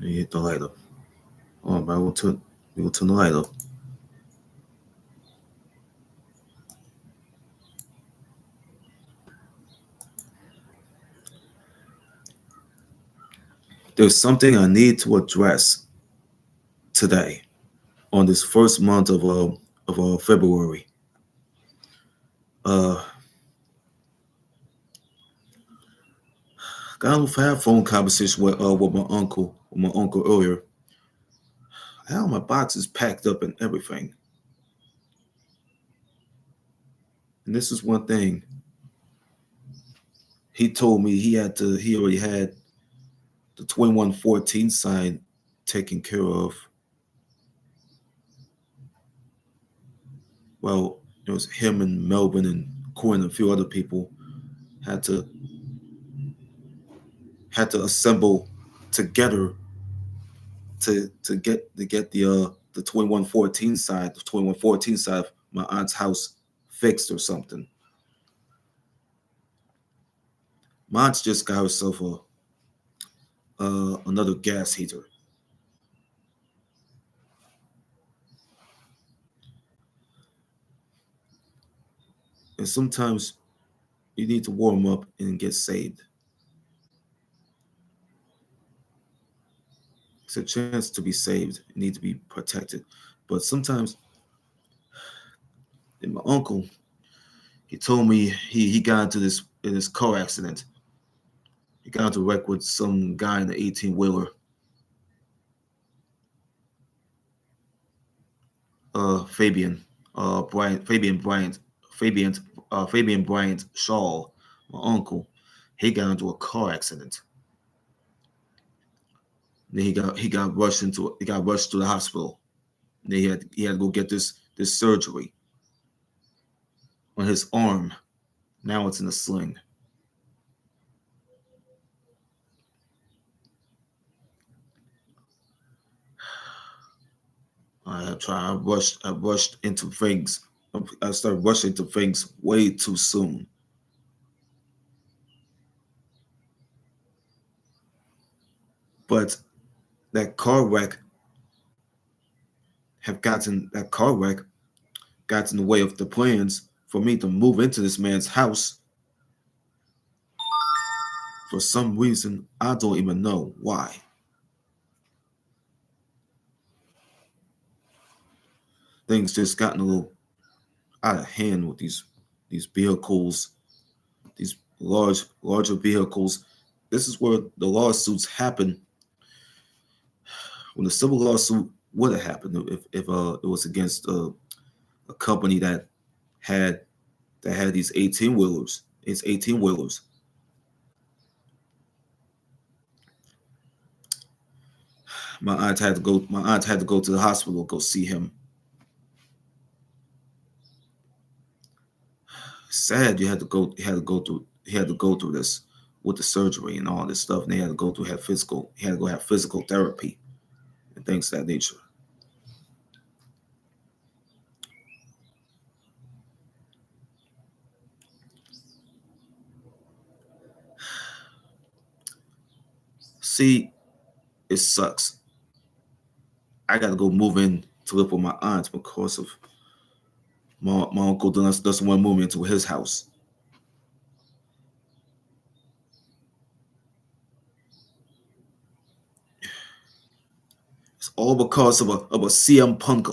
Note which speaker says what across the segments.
Speaker 1: You hit the light up. Oh, man, we'll turn the light up. There's something I need to address today on this first month of February. Uh, got a phone conversation with my uncle earlier. How my box is packed up and everything. And this is one thing he told me he already had the 2114 sign taken care of. Well, it was him and Melvin and Corin and a few other people had to assemble together to get the 2114 side of my aunt's house fixed or something. My aunt's just got herself another gas heater. And sometimes you need to warm up and get saved. It's a chance to be saved. You need to be protected. But sometimes, and my uncle, he told me he got into this car accident. He got into a wreck with some guy in the 18-wheeler. Fabian, Fabian, Fabian Bryant Shaw, my uncle. He got into a car accident. Then he got rushed to the hospital. Then he had to go get this surgery on his arm. Now it's in a sling. I rushed into things. I started rushing into things way too soon. But that car wreck that car wreck got in the way of the plans for me to move into this man's house. For some reason, I don't even know why. Things just gotten a little out of hand with these vehicles, these larger vehicles. This is where the lawsuits happen. When the civil lawsuit would have happened if it was against a company had had these 18-wheelers. It's 18-wheelers. My aunt had to go. My aunt had to go to the hospital, go see him. Sad, you had to go. He had to go through. He had to go through this with the surgery and all this stuff. And they had to go through have physical. He had to go have physical therapy and things of that nature. See, it sucks. I got to go move in to live with my aunt because of my uncle doesn't want to move me into his house. It's all because of a CM Punk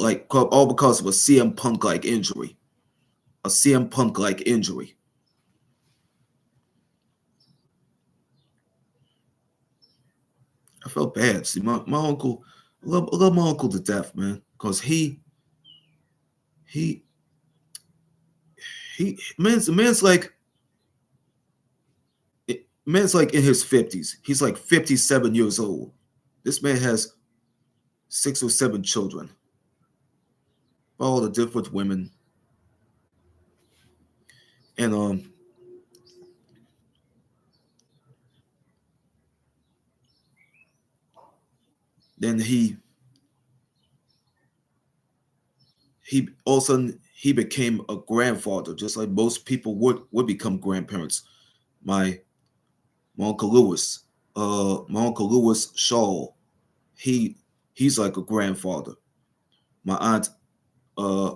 Speaker 1: like injury. A CM Punk like injury. I felt bad. See, my uncle, I love my uncle to death, man, because he man's like in his 50s. He's like 57 years old. This man has 6 or 7 children, all the different women, and then he all of a sudden he became a grandfather, just like most people would become grandparents. My my uncle Lewis, my uncle Lewis Shaw, he he's like a grandfather. My aunt uh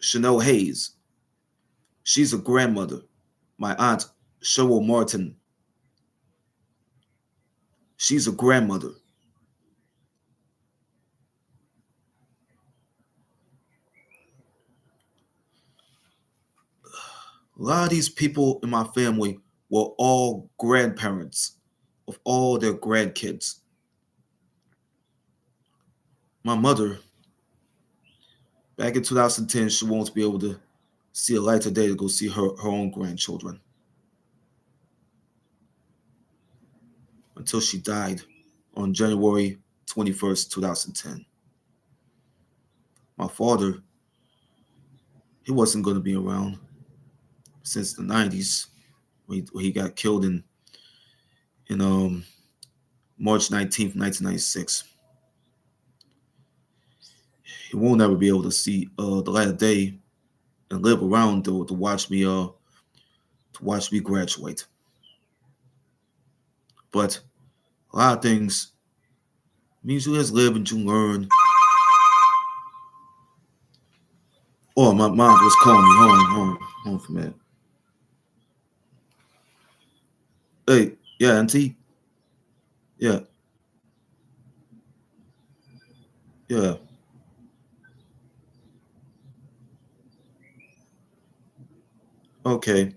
Speaker 1: Chanel Hayes, she's a grandmother. My aunt Cheryl Martin, she's a grandmother. A lot of these people in my family were all grandparents of all their grandkids. My mother, back in 2010, she won't be able to see a light of day to go see her own grandchildren until she died on January 21st, 2010. My father, he wasn't going to be around since the 90s when he got killed in March 19th, 1996. He won't ever be able to see the light of day and live around to watch me graduate. But a lot of things means you just live and you learn. Oh, my mom was calling me. Hold on for a minute. Hey, yeah, auntie. Yeah, yeah. Okay,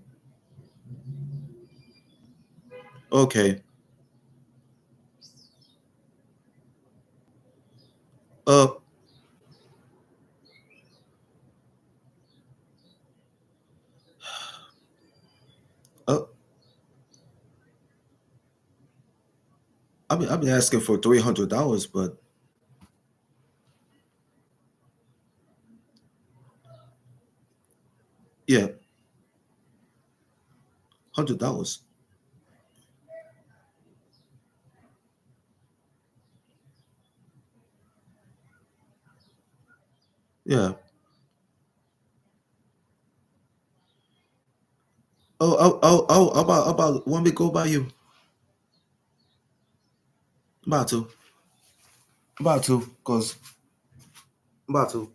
Speaker 1: okay. Uh, uh. I've been asking for $300, but yeah, $100. Yeah. About want me to go by you? About to, cause about to.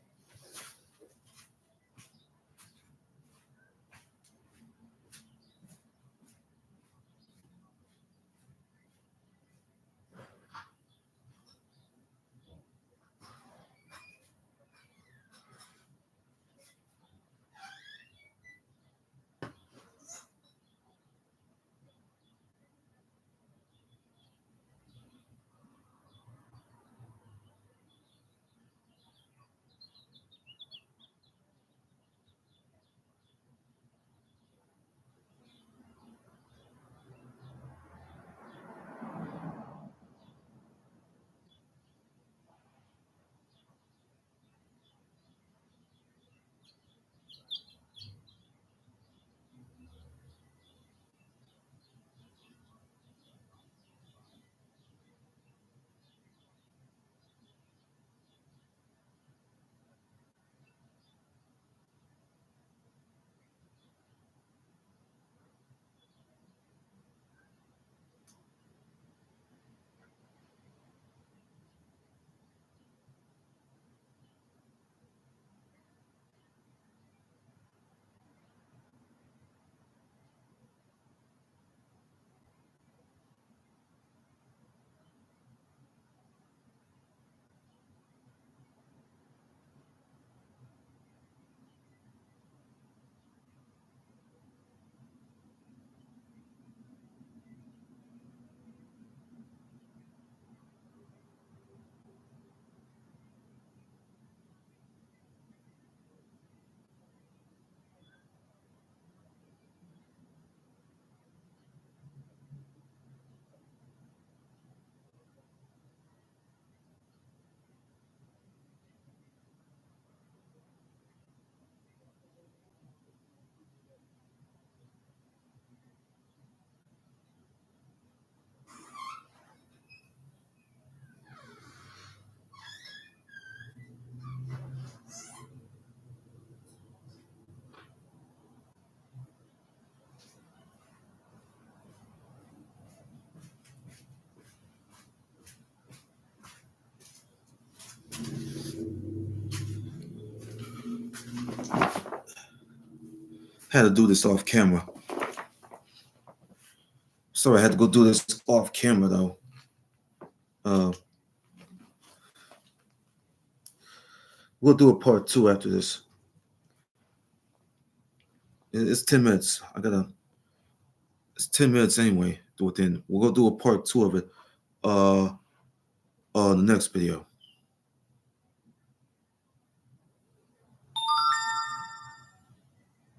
Speaker 1: Had to do this off camera. Sorry, I had to go do this off camera though. Uh, we'll do a part two after this. It's 10 minutes. It's 10 minutes anyway. Do it then. We'll go do a part two of it. Uh, the next video.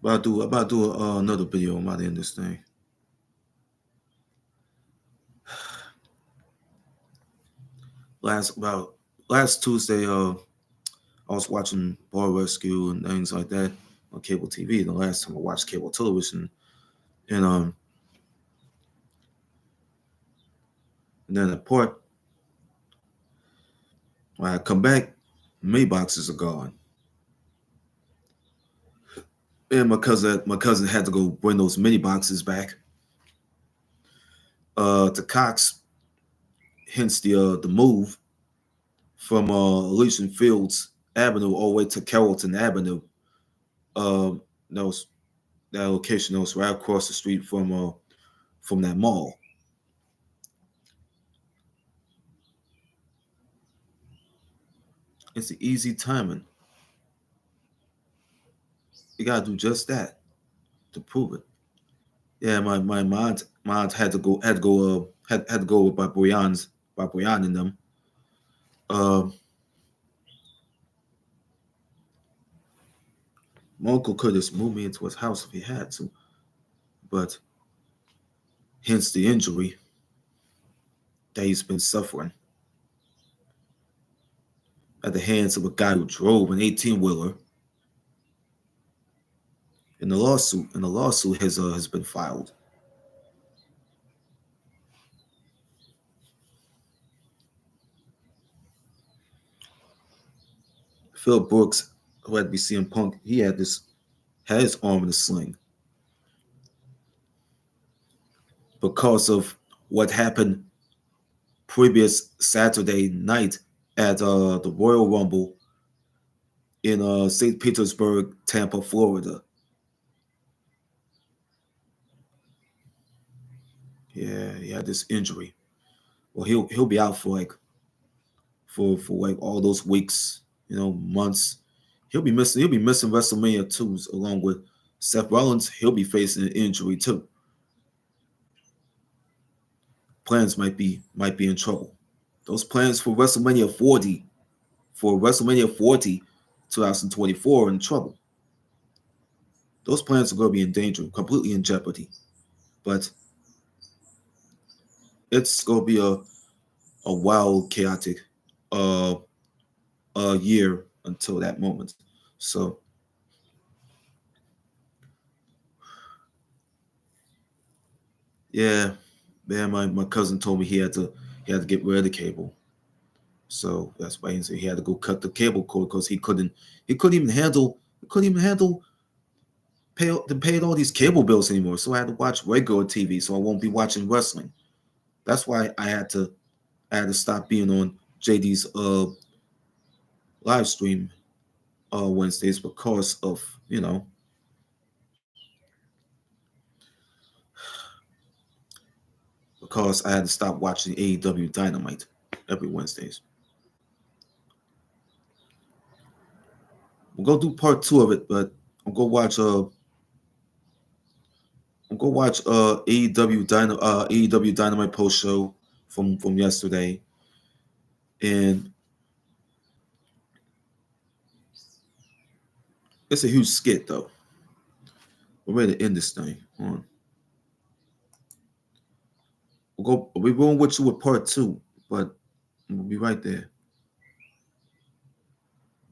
Speaker 1: But I about to do another video about the end of this thing. Last Tuesday, I was watching Bar Rescue and things like that on cable TV. The last time I watched cable television, and then the part when I come back, May boxes are gone. And my cousin had to go bring those mini boxes back. To Cox, hence the move from Elysian Fields Avenue all the way to Carrollton Avenue. That was that location that was right across the street from that mall. It's the easy timing. You gotta do just that to prove it. Yeah, my aunt had to go by Boyan and them. Uh, my uncle could just move me into his house if he had to, but hence the injury that he's been suffering at the hands of a guy who drove an 18-wheeler. And the lawsuit has been filed. Phil Brooks, who had to be CM Punk, he had his arm in a sling because of what happened previous Saturday night at the Royal Rumble in St. Petersburg, Tampa, Florida. Yeah, he had this injury. Well, he'll be out for like all those weeks, months. He'll be missing WrestleMania 2s along with Seth Rollins. He'll be facing an injury too. Plans might be in trouble. Those plans for WrestleMania 40, 2024 are in trouble. Those plans are going to be in danger, completely in jeopardy. But it's going to be a wild, chaotic uh, year until that moment. So, yeah, my cousin told me he had to get rid of the cable. So that's why he had to go cut the cable cord because he couldn't even handle pay all these cable bills anymore. So I had to watch regular TV. So I won't be watching wrestling. That's why I had to stop being on JD's live stream Wednesdays because I had to stop watching AEW Dynamite every Wednesdays. We'll go do part two of it, but I'll go watch AEW Dynamite post show from yesterday, and it's a huge skit though. We're ready to end this thing. Hold on. We're going with you with part two, but we'll be right there.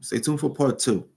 Speaker 1: Stay tuned for part two.